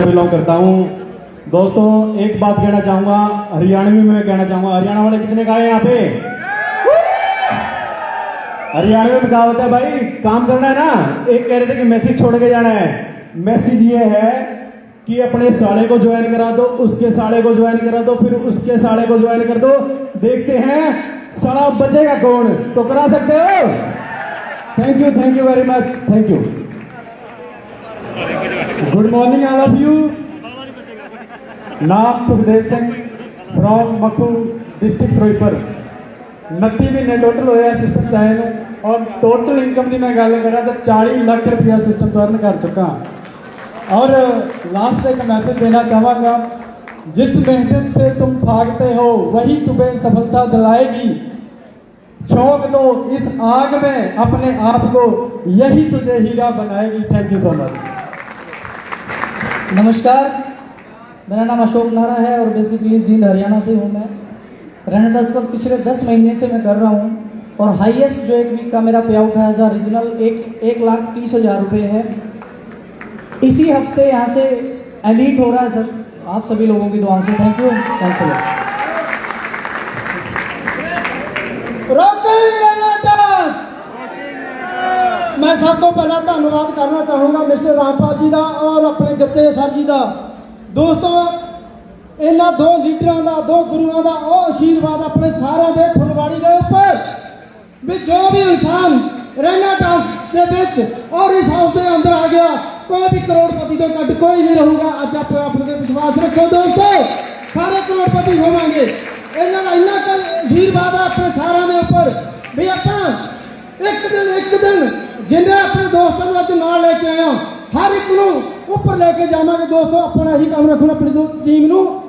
Belong करता हूँ। दोस्तों एक बात कहना चाहूंगा, हरियाणवी में कहना चाहूंगा। हरियाणा वाले कितने का है यहाँ पे? हरियाणवी में कहा होता है भाई काम करना है ना। एक कह रहे थे कि मैसेज छोड़ के जाना है। मैसेज ये है कि अपने साले को ज्वाइन करा दो, उसके साले को ज्वाइन करा दो, फिर उसके साले को ज्वाइन कर दो। देखते हैं साला बचेगा कौन। तो करा सकते हो। Thank you very much, thank you. Good morning all of you. नाम सुखदेव सिंह फ्रॉम मखू डिस्ट्रिक्ट फिरोजपुर। 29 महीने टोटल होया सिस्टम चाहे और टोटल इनकम की मैं गल करा तो 40 लाख रुपया सिस्टम तो अर्न कर चुका। और लास्ट एक मैसेज देना चाहूँगा, जिस मेहनत से तुम भागते हो वही तुम्हें सफलता दिलाएगी। शौक दो इस आग में अपने आप को, यही तुझे हीरा बनाएगी। Thank you so much. नमस्कार, मेरा नाम अशोक नारा है और बेसिकली जींद हरियाणा से हूँ मैं। रन ट्रस्ट को पिछले 10 महीने से मैं कर रहा हूँ और हाईएस्ट जो एक वीक का मेरा पे आउट है एज अ रीजनल 1,30,000 रुपये है। इसी हफ्ते यहाँ से एलिट हो रहा है सर, आप सभी लोगों की दुआओं से। थैंक यू, थैंक्स अ मैं सब तो पहला धन्यवाद करना चाहूँगा मिस्टर रामपाल जी का और अपने गत्ते सर जी का। दोस्तों इन्होंने दो लीडर का, दो गुरुओं का वो आशीर्वाद अपने सारे के फुलवाड़ी के ऊपर भी जो भी इंसान रैना टास्क के विच और इस हाउस के अंदर आ गया, कोई भी करोड़पति तो घट कोई नहीं रहूगा। अज आप अपने विश्वास रखो दोस्तों, सारे करोड़पति होवांगे। इन्होंने इन्ना आशीर्वाद है अपने सारे के ऊपर भी आप एक दिन जिन्हें अपने दोस्तों को अज नाल लेके आया, हर एक को ऊपर लेके जावांगे। दोस्तों अपना ही काम रखो, अपनी टीम को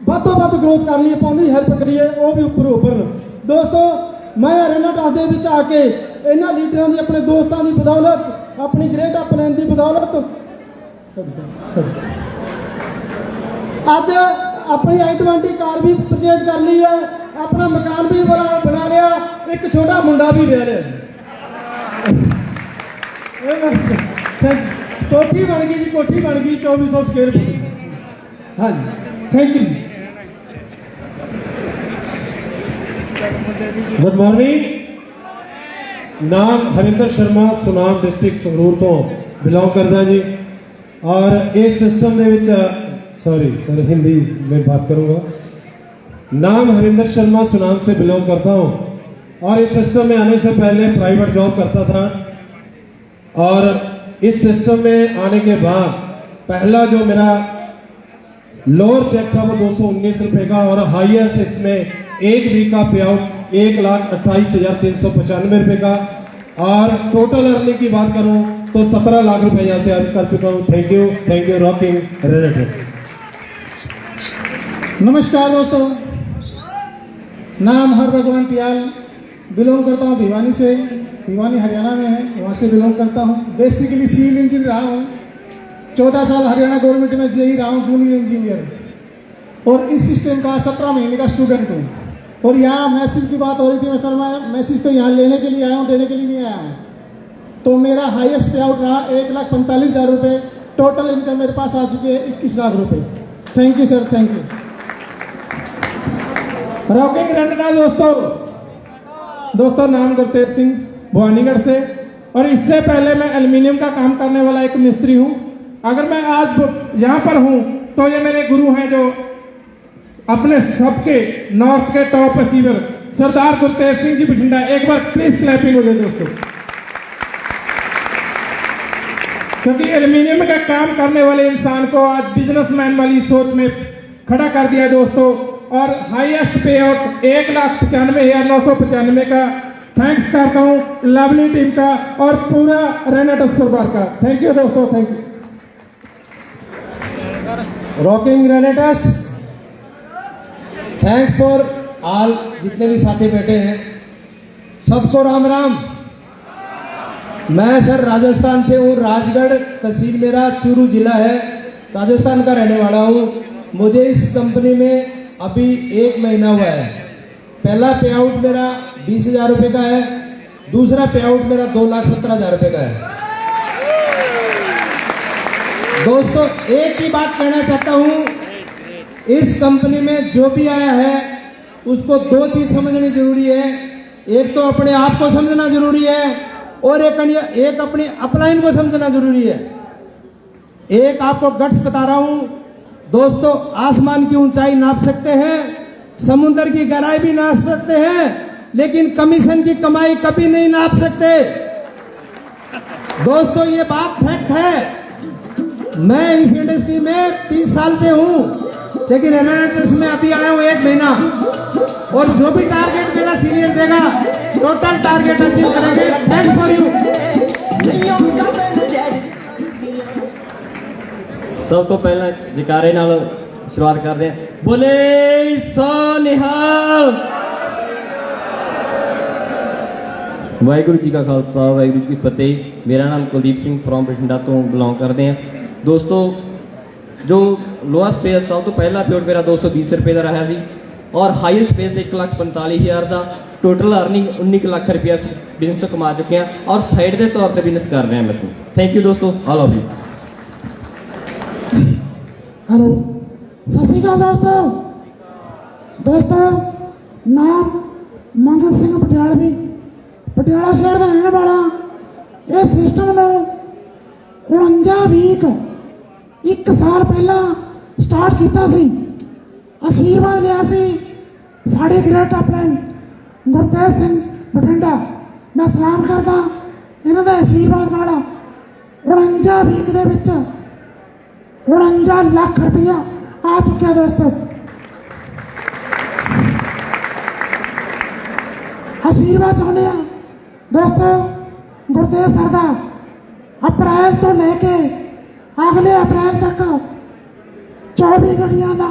ਵੱਧੋ ਵੱਧ ग्रोथ कर लिए, पाँच हेल्प करिए, वो भी उपर उभरन। दोस्तों मैं रैना टास्क के विच आके इन्होंने लीडरों की, अपने दोस्तों की बदौलत, अपनी ग्रेट प्लान की बदौलत अज अपनी i20 कार भी परचेज कर ली है, अपना मकान भी बना लिया, एक छोटा मुंडा भी ले लिया। कोठी बन गई जी, कोठी बन गई 2400 स्क्वायर फुट। हाँ जी, थैंक यू जी। Good morning. नाम Harinder Sharma, Sunam district Sangrur to belong करता जी। और इस सिस्टम के सॉरी हिंदी में बात करूंगा। नाम हरिंदर शर्मा, सुनाम से बिलोंग करता हूं और इस सिस्टम में आने से पहले प्राइवेट जॉब करता था। और इस सिस्टम में आने के बाद पहला जो मेरा लोअर चेक था वो 219 रुपए का और हाईएस्ट इसमें एक वीक का पे आउट 1,28,395 रुपए का। और टोटल अर्निंग की बात करूं तो 17 लाख रुपए यहां से अर्न कर चुका हूं। Thank you rocking relative. नमस्कार दोस्तों, नाम हर भगवान पियाल, बिलोंग करता हूँ भिवानी से। भिवानी हरियाणा में है, वहाँ से बिलोंग करता हूँ। बेसिकली सिविल इंजीनियर रहा हूँ, 14 साल हरियाणा गवर्नमेंट में जेई रहा हूँ, जूनियर इंजीनियर। और इस सिस्टम का 17 महीने का स्टूडेंट हूँ। और यहाँ मैसेज की बात हो रही थी, मैं सर मैं मैसेज तो यहाँ लेने के लिए आया हूँ, देने के लिए नहीं आया हूँ। तो मेरा हाईएस्ट पे आउट रहा 1,45,000 रुपये। टोटल इनकम मेरे पास आ चुकी है 21 लाख रुपये। Thank you sir, thank you. Rocking रंडना दोस्तों नाम गुरतेज सिंह भवानीगढ़ से। और इससे पहले मैं एल्युमिनियम का काम करने वाला एक मिस्त्री हूँ। अगर मैं आज यहाँ पर हूँ तो ये मेरे गुरु हैं जो अपने सबके नॉर्थ के टॉप अचीवर सरदार गुरतेज सिंह जी बठिंडा। एक बार प्लीज क्लैपिंग हो जाए दोस्तों, क्योंकि एल्युमिनियम का काम करने वाले इंसान को आज बिजनेसमैन वाली सोच में खड़ा कर दिया दोस्तों। और हाईएस्ट पे आउट 1,95,995 का। थैंक्स करता हूँ लवली टीम का और पूरा रैना टास्क परिवार का। थैंक यू दोस्तों, thank you. Rocking Raina task, thanks for all. जितने भी साथी बैठे हैं सबको राम राम। मैं सर राजस्थान से हूँ, राजगढ़ तहसील मेरा, चूरू जिला है, राजस्थान का रहने वाला हूँ। मुझे इस कंपनी में अभी 1 महीना हुआ है। पहला पे आउट मेरा 20,000 रुपये का है, दूसरा पे आउट मेरा 2,17,000 रुपये का है। दोस्तों एक ही बात कहना चाहता हूं, इस कंपनी में जो भी आया है उसको दो चीज समझनी जरूरी है। एक तो अपने आप को समझना जरूरी है और एक अपनी अपलाइन को समझना जरूरी है। एक आपको गट्स बता रहा हूं दोस्तों, आसमान की ऊंचाई नाप सकते हैं, समुद्र की गहराई भी नाप सकते हैं, लेकिन कमीशन की कमाई कभी नहीं नाप सकते। दोस्तों ये बात फैक्ट है। मैं इस इंडस्ट्री में 30 साल से हूं, लेकिन रेनाल्टस में अभी आया हूं 1 महीना, और जो भी टारगेट मेरा सीनियर देगा टोटल टारगेट अचीव करेंगे। Thanks for you. सब तो पहला जयकारे नाल शुरुआत करते हैं, बोले सो निहाल। वाहिगुरू जी का खालसा वाहिगुरू जी की फतेह। मेरा नाम कुलदीप सिंह फ्रॉम बठिंडा तो बिलोंग करते हैं। दोस्तों जो लोएस्ट पे सब तो पहला पेड मेरा 220 रुपए का रहा सी, और हाईएस्ट पे 1,45,000 का टोटल अर्निंग 19 लाख रुपया बिजनेस कमा चुके हैं, और साइड के तौर पर बिजनेस कर रहे हैं बस। थैंक यू दोस्तों, ऑल ऑफ यू। हेलो, सत श्री अकाल दोस्तों नाम मंगल सिंह पटियालवी, पटियाला शहर का रहने वाला। ये सिस्टम नो 49 वीक 1 साल पहला स्टार्ट किया सी। आशीर्वाद लिया सी साढ़े ग्रेट अपलैंड गुरतेज सिंह बठिंडा। मैं सलाम करता इन्हों का आशीर्वाद नाल 49 वीक दे विच 49 लाख रुपया आ चुका दोस्तों। आशीर्वाद चाहते हैं दोस्तों गुरतेज सर का अप्रैल तो लेके अगले अप्रैल तक 24 घंटिया का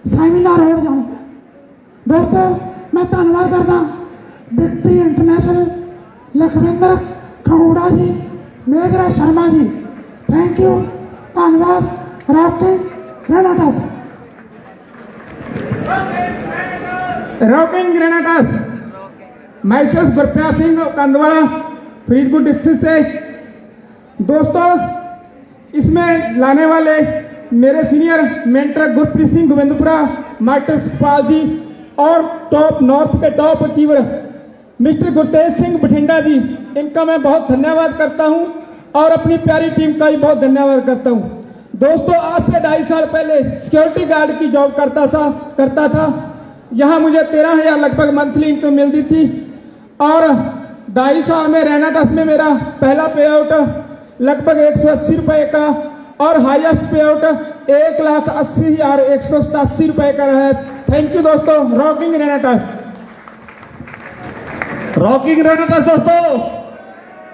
सैमीनार हो जाना है। दोस्तों मैं धन्यवाद करता victory international, Lakhwinder Khangura ji, Meghraj Sharma ji, thank you, धन्यवाद। रॉकिंग ग्रेनाटस। मैसेस गुरप्रिया सिंह कंदवाड़ा फरीदकोट डिस्ट्रिक्ट से। दोस्तों इसमें लाने वाले मेरे senior mentor Gurpreet Singh Gobindpura, master Sukhpal ji, और टॉप नॉर्थ के top achiever mister Gurtej Singh Bathinda ji, इनका मैं बहुत धन्यवाद करता हूं, और अपनी प्यारी टीम का भी बहुत धन्यवाद करता हूं। दोस्तों आज से 2.5 साल पहले सिक्योरिटी गार्ड की जॉब करता था। यहाँ मुझे 13,000 लगभग मंथली इनकम मिलती थी, और 2.5 साल में रेनाटस में मेरा पहला पे आउट लगभग 180 रुपए का, और हाईएस्ट पे आउट 1,80,187 रुपए का रहा है। थैंक यू दोस्तों। रॉकिंग रेनाटस। रॉकिंग रेनाटस दोस्तों,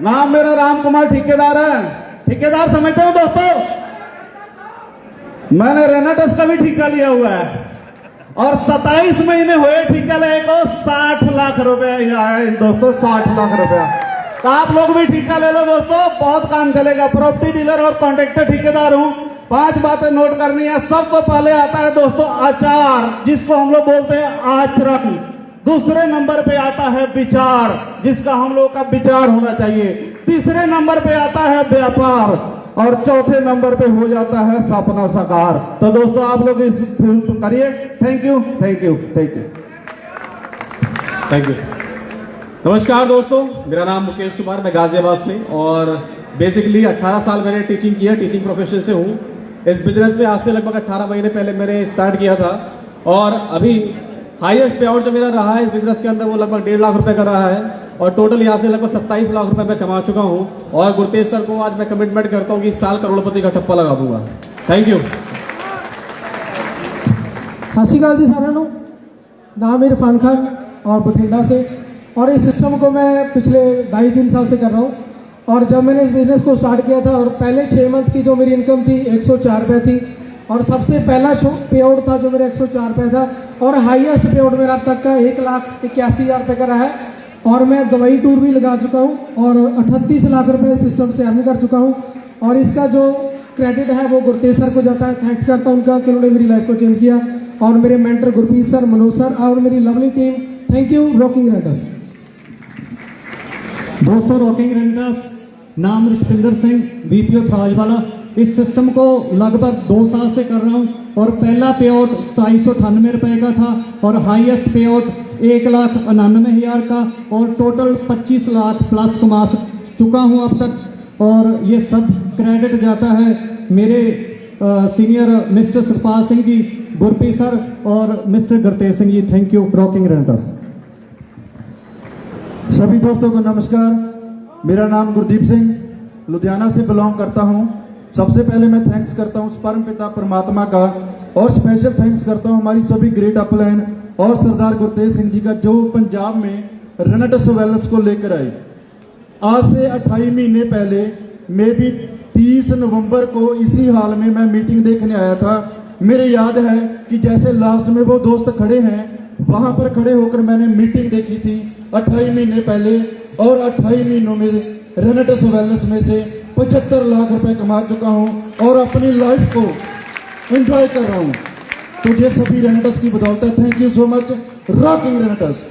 नाम मेरा राम कुमार ठेकेदार है। ठेकेदार समझते हो दोस्तों, मैंने रेनाटस का भी ठेका लिया हुआ है, और 27 महीने हुए ठेका ले को 60 लाख रुपए आया दोस्तों, 60 लाख रुपया। तो आप लोग भी ठेका ले लो दोस्तों, बहुत काम चलेगा। प्रॉपर्टी डीलर और कॉन्ट्रैक्टर ठेकेदार हूं। 5 बातें नोट करनी है। सबको पहले आता है दोस्तों आचार, जिसको हम लोग बोलते हैं आचरण। दूसरे नंबर पे आता है विचार, जिसका हम लोग का विचार होना चाहिए। तीसरे नंबर पे आता है व्यापार, और चौथे नंबर पे हो जाता है सपना साकार। तो दोस्तों आप लोग इस फिल्म करिए। Thank you, thank you, thank you, thank you. नमस्कार दोस्तों, मेरा नाम मुकेश कुमार, मैं गाजियाबाद से, और बेसिकली 18 साल मैंने टीचिंग किया, टीचिंग प्रोफेशन से हूँ। इस बिजनेस में आज से लगभग 18 महीने पहले मैंने स्टार्ट किया था, और अभी हाईएस्ट पे आउट जो मेरा रहा है इस बिजनेस के अंदर वो लगभग 1.5 लाख रुपए का रहा है, और टोटल यहाँ से लगभग 27 लाख रुपए मैं कमा चुका हूँ। और गुरतेज सर को आज मैं कमिटमेंट करता हूँ कि इस साल करोड़पति का ठप्पा लगा दूंगा। Thank you. सत श्री अकाल जी साਰਿਆਂ ਨੂੰ। नाम इरफान खान और बठिंडा से, और इस सिस्टम को मैं पिछले 2.5-3 साल से कर रहा हूँ। और जब मैंने इस बिजनेस को स्टार्ट किया था, और पहले 6 मंथ की जो मेरी इनकम थी 104 रुपये थी, और सबसे पहला पे आउट था जो मेरा 104 रुपये था, और हाईएस्ट पे आउट मेरा अब तक का 1,81,000 रुपये का रहा है। और मैं दवाई टूर भी लगा चुका हूँ, और 38 लाख रुपये सिस्टम से अर्न कर चुका हूँ। और इसका जो क्रेडिट है वो गुरतेज सर को जाता है। थैंक्स करता हूँ उनका कि उन्होंने मेरी लाइफ को चेंज किया, और मेरे mentor Gurpreet sir, Manoj sir, और मेरी lovely team. Thank you. Rocking renters. दोस्तों रॉकिंग रेंटर्स, नाम रुष्पिंदर सिंह, बीपीओ थराजवाला, इस सिस्टम को लगभग 2 साल से कर रहा हूँ और पहला पे आउट 2798 रुपये का था और हाईएस्ट पे आउट 1,99,000 का और टोटल 25 लाख प्लस कमा चुका हूँ अब तक। और ये सब क्रेडिट जाता है मेरे senior mister Sukhpal Singh ji, Gurpreet sir और mister Gurtej Singh ji. Thank you rocking रेंटर्स। सभी दोस्तों को नमस्कार। मेरा नाम गुरदीप सिंह, लुधियाना से बिलोंग करता हूं। सबसे पहले मैं थैंक्स करता हूं परम पिता परमात्मा का और स्पेशल थैंक्स करता हूं हमारी सभी ग्रेट अपलाइन और सरदार गुरतेज सिंह जी का, जो पंजाब में रेनेटस वेलनेस को लेकर आए। आज से 28 महीने पहले मे भी 30 नवंबर को इसी हाल में मैं मीटिंग देखने आया था। मेरे याद है कि जैसे लास्ट में वो दोस्त खड़े हैं, वहां पर खड़े होकर मैंने मीटिंग देखी थी 28 महीने पहले और 28 महीनों में रेनेटस वेलनेस में से 75 लाख रुपए कमा चुका हूं और अपनी लाइफ को एंजॉय कर रहा हूं। तो ये सभी रेनेटस की बदौलत है। Thank you so much, rocking रेनेटस।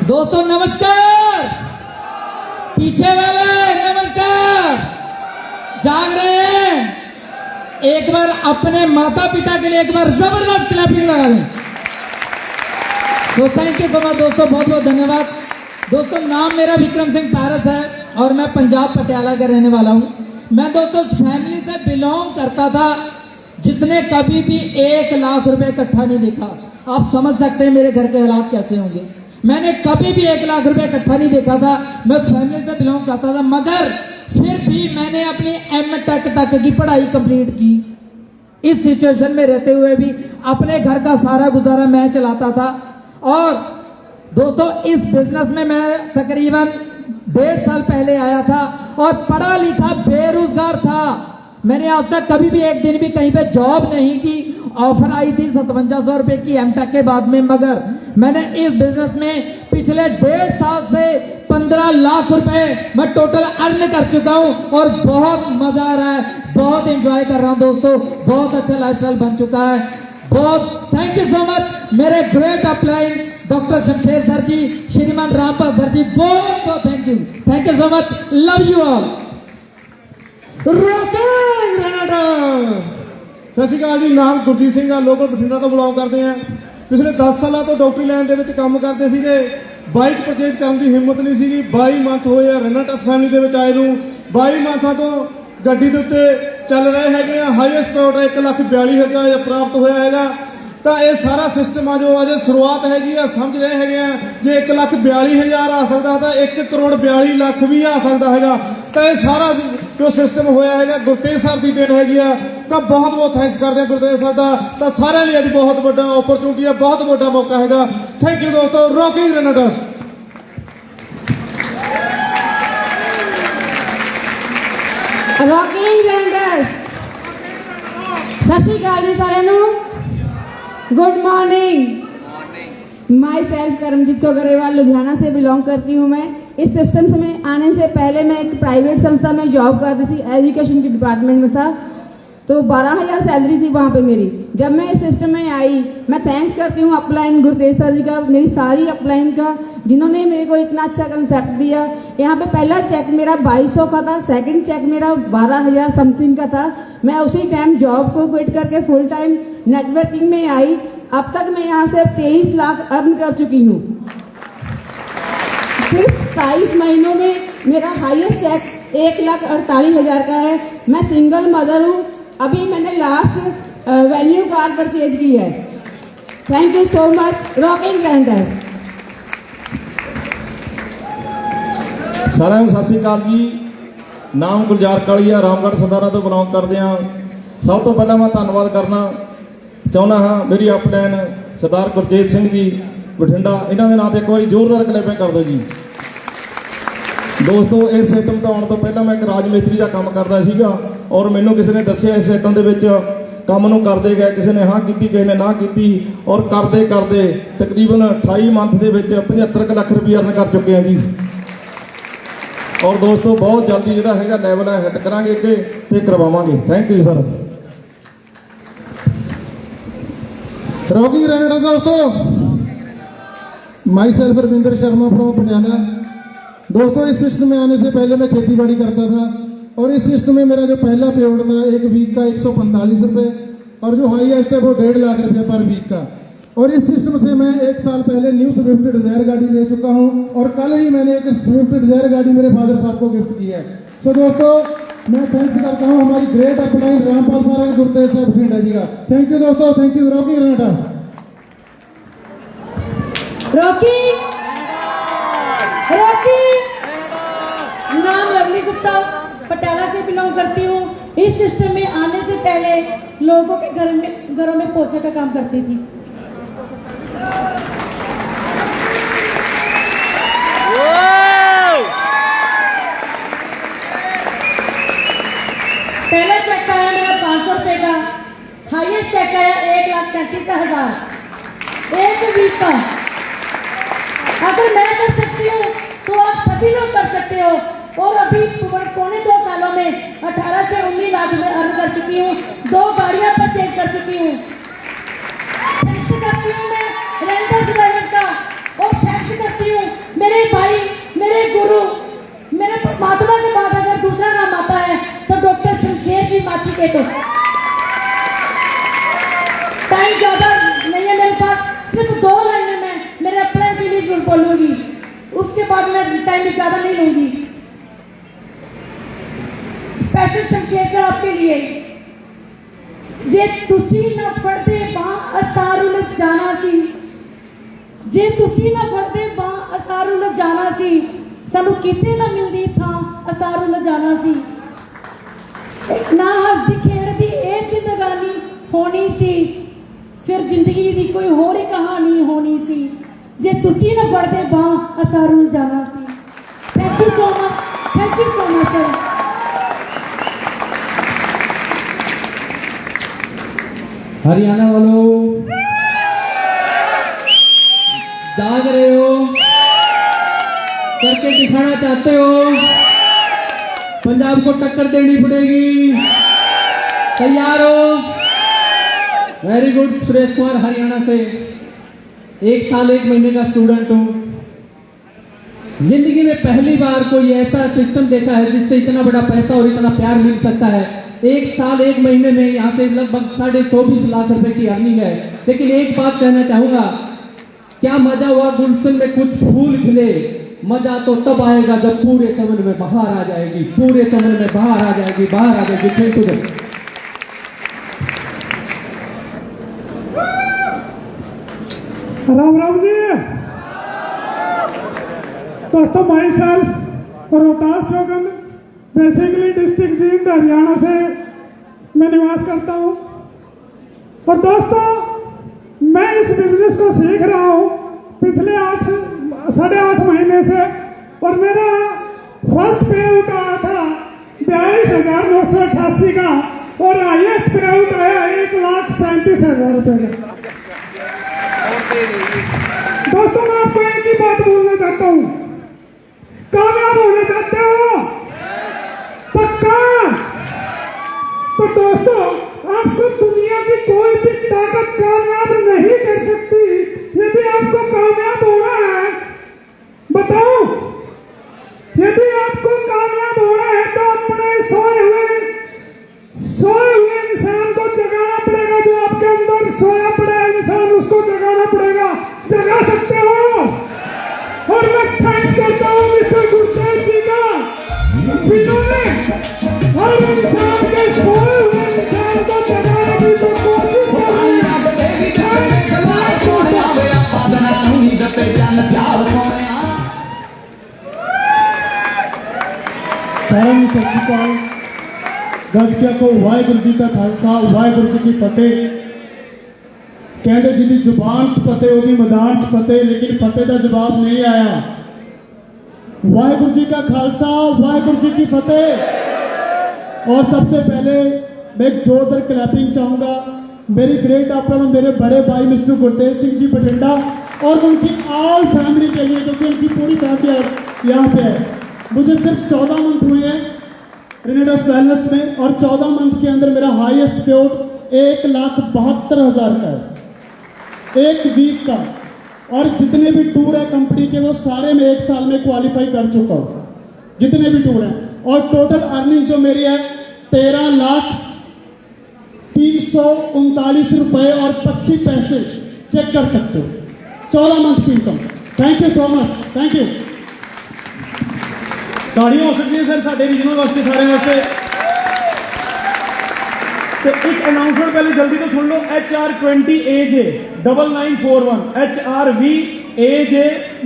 दोस्तों नमस्कार, पीछे वाले नमस्कार, जाग रहे हैं? एक बार अपने माता पिता के लिए एक बार जबरदस्त क्लैपिंग लगा दें। तो थैंक यू सो मच दोस्तों, बहुत बहुत धन्यवाद। दोस्तों नाम मेरा विक्रम सिंह पारस है और मैं पंजाब पटियाला का रहने वाला हूँ। मैं दोस्तों फैमिली से बिलोंग करता था जिसने कभी भी 1 लाख रुपए इकट्ठा नहीं देखा। आप समझ सकते हैं मेरे घर के हालात कैसे होंगे। मैंने कभी भी 1 लाख रुपए इकट्ठा नहीं देखा था। मैं फैमिली से बिलोंग करता था, मगर फिर भी मैंने अपनी M.Tech तक की पढ़ाई कंप्लीट की। इस सिचुएशन में रहते हुए भी अपने घर का सारा गुजारा मैं चलाता था। और दोस्तों इस बिजनेस में मैं तकरीबन 1.5 साल पहले आया था और पढ़ा लिखा बेरोजगार था। मैंने आज तक कभी भी एक दिन भी कहीं पे जॉब नहीं की। ऑफर आई थी 5700 रुपए की M.Tech के बाद में, मगर मैंने इस बिजनेस में पिछले 1.5 साल से 15 लाख रुपए मैं टोटल अर्न कर चुका हूं और बहुत मजा आ रहा है, बहुत एंजॉय कर रहा हूं दोस्तों। बहुत अच्छा लाइफस्टाइल बन चुका है। बहुत थैंक यू सो मच मेरे great upline doctor Shamsher sir ji, श्रीमान रामपाल सर जी, बहुत बहुत thank you so much, love you all. Rocking ਰੈਨੇਟਸ। ਸਤਿ ਸ਼੍ਰੀ ਅਕਾਲ ਜੀ। ਨਾਮ ਗੁਰਜੀਤ ਸਿੰਘ ਆ, ਲੋਕਲ ਬਠਿੰਡਾ ਤੋਂ ਬਿਲੋਂਗ ਕਰਦੇ ਆ। ਪਿਛਲੇ 10 ਸਾਲਾਂ ਤੋਂ ਡਾਕਟਰੀ ਲਾਈਨ ਦੇ ਵਿੱਚ ਕੰਮ ਕਰਦੇ ਸੀਗੇ। ਬਾਈਕ ਪਰਚੇਜ ਕਰਨ ਦੀ ਹਿੰਮਤ ਨਹੀਂ ਸੀਗੀ। 22 ਮੰਥ ਹੋਏ ਆ ਰੈਨੇਟਸ ਫੈਮਿਲੀ ਦੇ ਵਿੱਚ ਆਏ ਨੂੰ। 22 ਮੰਥਾਂ ਤੋਂ ਗੱਡੀ ਦੇ ਉੱਤੇ ਚੱਲ ਰਹੇ ਹੈਗੇ ਆ। ਹਾਈਐਸਟ ਆਰਡਰ 1,42,000 ਪ੍ਰਾਪਤ ਹੋਇਆ ਹੈਗਾ। ਤਾਂ ਇਹ ਸਾਰਾ ਸਿਸਟਮ ਆ ਜੋ ਅਜੇ ਸ਼ੁਰੂਆਤ ਹੈਗੀ ਆ, ਸਮਝ ਰਹੇ ਹੈਗੇ ਆ। ਜੇ 1,42,000 ਆ ਸਕਦਾ ਤਾਂ 1,42,00,000 ਵੀ ਆ ਸਕਦਾ ਹੈਗਾ। ਤਾਂ ਇਹ ਸਾਰਾ ਜੋ ਸਿਸਟਮ ਹੋਇਆ ਹੈਗਾ ਗੁਰਤੇਜ ਸਰ ਦੀ ਦੇਣ ਹੈਗੀ ਆ। ਤਾਂ ਬਹੁਤ ਬਹੁਤ ਥੈਂਕਸ ਕਰਦੇ ਆ ਗੁਰਤੇਜ ਸਰ ਦਾ। ਤਾਂ ਸਾਰਿਆਂ ਲਈ ਅੱਜ ਬਹੁਤ ਵੱਡਾ ਓਪਰਚੁਨਿਟੀ ਹੈ, ਬਹੁਤ ਵੱਡਾ ਮੌਕਾ ਹੈਗਾ। ਥੈਂਕ ਯੂ ਦੋਸਤੋ। ਰੌਕਿੰਗ ਰੈਨੇਟਸ। ਰੌਕਿੰਗ ਰੈਨੇਟਸ। ਸਤਿ ਸ਼੍ਰੀ ਅਕਾਲ ਜੀ ਸਾਰਿਆਂ ਨੂੰ। Good morning. Myself Karamjit Kaur Grewal, Ludhiana से बिलोंग करती हूँ। मैं इस सिस्टम में आने से पहले मैं एक प्राइवेट संस्था में जॉब करती थी, एजुकेशन के डिपार्टमेंट में था। तो 12,000 सैलरी थी वहाँ पे मेरी। जब मैं इस सिस्टम में आई, मैं थैंक्स करती हूँ अपलाइन गुरतेज सर जी का, मेरी सारी अपलाइन का, जिन्होंने मेरे को इतना अच्छा कंसेप्ट दिया। यहाँ पे पहला चेक मेरा 2200 का था, सेकंड चेक मेरा 12,000 समथिंग का था। मैं उसी टाइम जॉब को क्विट करके फुल टाइम नेटवर्किंग में आई। अब तक मैं यहाँ से 23 लाख अर्न कर चुकी हूँ। सिर्फ 27 महीनों में मेरा हाईएस्ट चेक 1,48,000 का है। मैं सिंगल मदर हूँ। अभी मैंने लास्ट वैल्यू कार परचेज की है। Thank you so much. Rocking renters. ਸਾਰਿਆਂ ਨੂੰ ਸਤਿ ਸ਼੍ਰੀ ਅਕਾਲ ਜੀ। ਨਾਮ ਗੁਲਜ਼ਾਰ ਕਾਲੀਆ, ਰਾਮਗੜ੍ਹ ਸੰਦਾਰਾ ਤੋਂ ਬਿਲੋਂਗ ਕਰਦੇ ਹਾਂ। ਸਭ ਤੋਂ ਪਹਿਲਾਂ ਮੈਂ ਧੰਨਵਾਦ ਕਰਨਾ ਚਾਹੁੰਦਾ ਹਾਂ ਮੇਰੀ ਆਪਲਾਈਨ ਸਰਦਾਰ ਗੁਰਜੀਤ ਸਿੰਘ ਜੀ ਬਠਿੰਡਾ, ਇਹਨਾਂ ਦੇ ਨਾਂ ਤੇ ਇੱਕ ਵਾਰੀ ਜ਼ੋਰਦਾਰ ਕਲੈਪਿੰਗ ਕਰ ਦਿਓ ਜੀ। ਦੋਸਤੋ ਇਸ ਸਿਸਟਮ ਤੋਂ ਆਉਣ ਤੋਂ ਪਹਿਲਾਂ ਮੈਂ ਇੱਕ ਰਾਜ ਮਿਸਤਰੀ ਦਾ ਕੰਮ ਕਰਦਾ ਸੀਗਾ ਔਰ ਮੈਨੂੰ ਕਿਸੇ ਨੇ ਦੱਸਿਆ ਇਸ ਸਿਸਟਮ ਦੇ ਵਿੱਚ ਕੰਮ ਨੂੰ ਕਰਦੇ ਗਏ, ਕਿਸੇ ਨੇ ਹਾਂ ਕੀਤੀ, ਕਿਸੇ ਨੇ ਨਾ ਕੀਤੀ ਔਰ ਕਰਦੇ ਕਰਦੇ ਤਕਰੀਬਨ 28 ਮੰਥ ਦੇ ਵਿੱਚ 75 ਲੱਖ ਰੁਪਏ ਅਰਨ ਕਰ ਚੁੱਕੇ ਹਾਂ ਜੀ। ਔਰ ਦੋਸਤੋ ਬਹੁਤ ਜਲਦੀ ਜਿਹੜਾ ਹੈਗਾ ਲੈਵਲ ਹੈ ਹਿੱਟ ਕਰਾਂਗੇ ਅੱਗੇ ਤੇ ਕਰਵਾਵਾਂਗੇ। Thank you sir. रॉकिंग रेनेटस दोस्तों। Myself Ravinder Sharma from Patiala. दोस्तों इस सिस्टम में आने से पहले मैं खेती बाड़ी करता था और इस सिस्टम में मेरा जो पहला पेआउट था एक वीक का 145 रुपये और जो हाईएस्ट है वो 1.5 लाख रुपये पर वीक का। और इस सिस्टम से मैं 1 साल पहले न्यू स्विफ्ट डिजायर गाड़ी ले चुका हूं और कल ही मैंने एक स्विफ्ट डिजायर गाड़ी मेरे फादर साहब को गिफ्ट की है। सो दोस्तों मैं थैंक्स करता हूं हमारी ग्रेट अपलाइन रामपाल सारंग गुरतेज साहब बठिंडा जी का। थैंक यू दोस्तों, थैंक यू रॉकी रनाटा। रॉकी रॉकी नाम लवली गुप्ता, पटियाला से बिलोंग करती हूँ। इस सिस्टम में आने से पहले लोगों के घरों में पोछे का काम करती थी। पहला चेक आया मेरा 500 रुपए का, हाईएस्ट चेक आया 1,37,000 एक वीक का। अगर मैं कर सकती हूँ तो आप सभी लोग कर सकते हो। और अभी पौने 2 सालों में 18 से 19 लाख में अर्न कर चुकी हूँ, 2 गाड़ियां परचेज कर चुकी हूँ। थैंक्स करती हूँ मैं रेंटल ड्राइवर का, और थैंक्स करती हूँ मेरे भाई, मेरे गुरु, मेरे परमात्मा के बाद अगर दूसरा नाम आता है तो डॉक्टर शमशेर जी माची के। तो टाइम ज्यादा नहीं है मेरे पास, सिर्फ 2 लाइनें में मेरे अपने के लिए झूठ बोलूंगी, उसके बाद मैं टाइम ज्यादा नहीं लूंगी। स्पेशल शमशेर सर आपके लिए। जे तुसी ना फड़दे बां असार उलझ जाना सी, जे तुसी ना फड़दे बां असार उलझ जाना सी, सानू किते ना मिलदी थां असार उलझ जाना सी। ना हसदी खेड़दी ए जिंदगानी होनी सी, फिर जिंदगी दी कोई होर ही कहानी होनी सी। जे तुसी ना फड़दे बां असार उलझ जाना सी। Thank you so much sir. Haryana वालों जाग रहे हो, करके दिखाना चाहते हो, पंजाब को टक्कर देनी पड़ेगी, तैयार हो? Very good. सुरेश कुमार हरियाणा से, 1 साल 1 महीने का स्टूडेंट हूं। जिंदगी में पहली बार कोई ऐसा सिस्टम देखा है जिससे इतना बड़ा पैसा और इतना प्यार मिल सकता है। 1 साल 1 महीने में यहाँ से लगभग 24.5 लाख रुपए की अर्निंग है। लेकिन एक बात कहना चाहूंगा, क्या मजा हुआ गुलशन में कुछ फूल खिले। मजा तो तब आएगा जब पूरे चमन में बाहर आ जाएगी, पूरे चमन में बाहर आ जाएगी, बाहर आ जाएगी। Thank you. राम राम जी दोस्तों, myself Rohtas Shogan, basically district Jind Haryana से मैं निवास करता हूं। और दोस्तों मैं इस बिजनेस को सीख रहा हूं पिछले 8.5 महीने से, और मेरा फर्स्ट पे आउट आया था 22,988 का और हाईएस्ट पे आउट आया 1,37,000 रुपए का। दोस्तों मैं आपको एक ही बात बोलना चाहता हूं, कामयाब होना चाहते हो पक्का? तो दोस्तों आपको दुनिया की कोई भी ताकत कामयाब नहीं कर सकती। यदि आपको कामयाब होना है, बताओ, यदि आपको कामयाब होना है तो अपने सोए हुए इंसान को जगाना पड़ेगा। जो आपके अंदर सोया पड़ा है इंसान, उसको जगाना पड़ेगा। जगा सकते हो? और मैं थैंक्स करता हूँ मिस्टर गुरतेज जी का, जिन्होंने हर इंसान के सोए हुए इंसान को जगाने की तो कोशिश की। सारा सत श्री अकाल। गज को वाहिगुरू जी का खालसा, वाहिगुरू जी की फतेह। कहते जिंदी जुबान च फतेह ओदी मैदान च फतेह, लेकिन फतेह का जवाब नहीं आया। वाहिगुरू जी का खालसा, वाहिगुरू जी की फतेह। और सबसे पहले मैं एक जोरदार क्लैपिंग चाहूंगा मेरी ग्रेट अपना मेरे बड़े भाई मिस्टर गुरतेज सिंह जी बठिंडा और उनकी ऑल फैमिली के लिए, क्योंकि उनकी पूरी फैमिली यहाँ पे है। मुझे सिर्फ 14 मंथ हुए हैं रेनेडस वेलनेस में, और 14 मंथ के अंदर मेरा हाईएस्ट पेआउट 1,72,000 का है, एक वीक का। और जितने भी टूर है कंपनी के वो सारे मैं 1 साल में क्वालिफाई कर चुका हूँ, जितने भी टूर हैं। और टोटल अर्निंग जो मेरी है 13,339 रुपए और 25 पैसे। चेक कर सकते हो, 14 मंथ की income. Thank you so much, thank you. ताड़ियां हो सकती है सर साढ़े रीजनल वास्ते सारे वास्ते। तो एक अनाउंसमेंट पहले जल्दी तो सुन लो। HR20AJ 9941 HRV AJ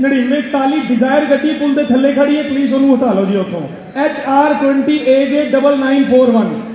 9941 डिजायर गड्डी पुल के थले खड़ी है, प्लीज उन्होंने हटा लो जी उतों। HR20AJ 9941